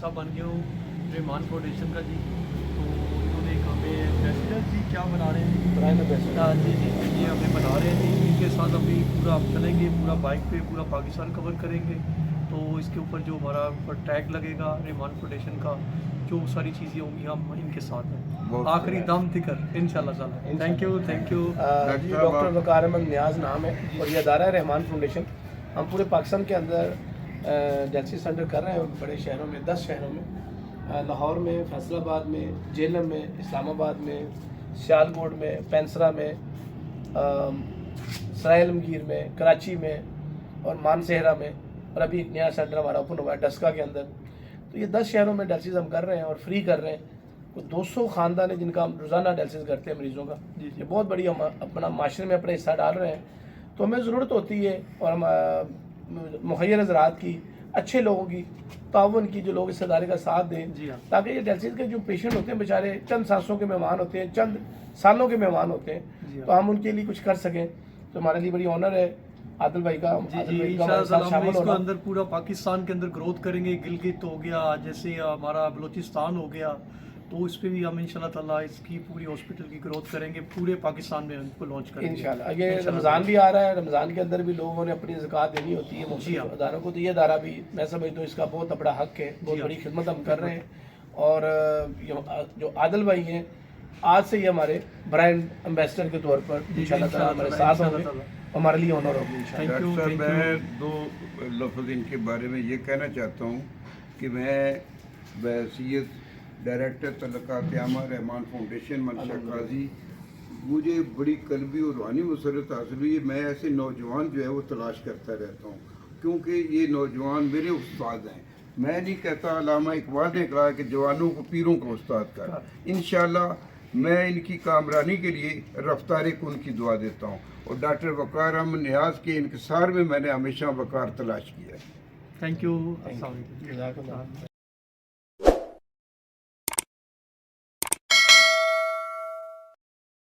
हिस्सा बन गया हूँ रहमान फाउंडेशन का जी। तो उन्होंने एक हमें प्रेसिडेंट जी क्या बना रहे हैं, ब्रांड एम्बेसडर। जी जी, ये हमें बना रहे हैं जी। इनके साथ अभी पूरा आप चलेंगे, पूरा बाइक पे पूरा पाकिस्तान कवर करेंगे। तो इसके ऊपर जो हमारा ऊपर टैग लगेगा रहमान फाउंडेशन का, जो सारी चीज़ें होंगी हम इनके साथ हैं आखिरी दम तक इंशाल्लाह ताला। थैंक यू जी डॉक्टर वकार अहमद नियाज़ नाम है और ये अदारा है रहमान फाउंडेशन। हम पूरे पाकिस्तान के अंदर डायलिसिस सेंटर कर रहे हैं बड़े शहरों में, 10 शहरों में, लाहौर में, फैसलाबाद में, जेलम में, इस्लामाबाद में, सियालकोट में, पेंसरा में, सराय आलमगीर में, कराची में और मानसहरा में, और अभी एक नया सेंटर हमारा ओपन हुआ है डस्का के अंदर। तो ये 10 शहरों में डायलिसिस हम कर रहे हैं और फ्री कर रहे हैं। कुछ 200 ख़ानदान है जिनका हम रोज़ाना डायलिसिस करते हैं मरीज़ों का। ये बहुत बड़ी हम अपना माशरे में अपना हिस्सा डाल रहे हैं। तो हमें ज़रूरत होती है और हम मुखैर हज़रात की, अच्छे लोगों की, ताउन की, जो लोग इस इदारे का साथ दें, ताकि ये डायलिसिस के जो पेशेंट होते हैं बेचारे चंद सांसों के मेहमान होते हैं, चंद सालों के मेहमान होते हैं, तो हम उनके लिए कुछ कर सकें। तो हमारे लिए बड़ी ऑनर है आदिल भाई का शामिल होना। अंदर पूरा पाकिस्तान के अंदर ग्रोथ करेंगे। गिलगित हो गया, जैसे हमारा बलूचिस्तान हो गया, तो इस पे भी हम इंशाल्लाह ताला इसकी पूरी हॉस्पिटल की ग्रोथ करेंगे, पूरे पाकिस्तान में उनको लॉन्च करेंगे इंशाल्लाह। ये रमज़ान भी आ रहा है, रमज़ान के अंदर भी लोगों ने अपनी ज़कात देनी होती है मुख्तलिफ अदारों को। तो ये अदारा भी मैं समझता हूँ इसका बहुत बड़ा हक है, बहुत बड़ी खिदमत हम कर रहे हैं। और जो आदिल भाई हैं आज से ये हमारे ब्रांड एम्बेसडर के तौर पर इंशाल्लाह ताला हमारे साथ होंगे, हमारे लिए ऑनर होगी इंशाल्लाह। डॉक्टर साहब, मैं दो लफ्ज़ इनके बारे में ये कहना चाहता हूँ कि मैं बहैसियत डायरेक्टर तलक़ात आमा रहमान फाउंडेशन मनशा काजी, मुझे बड़ी कल्बी और रूहानी मसरत हासिल हुई। मैं ऐसे नौजवान जो है वो तलाश करता रहता हूँ, क्योंकि ये नौजवान मेरे उस्ताद हैं। मैं नहीं कहता, अल्लामा इकबाल ने कहा कि जवानों को पीरों का उस्ताद कर। इंशाल्लाह मैं इनकी कामरानी के लिए रफ्तार कुन की दुआ देता हूँ। और डॉक्टर वकार अहमद नियाज़ के इनकसार में मैंने हमेशा वकार तलाश किया है। Thank you.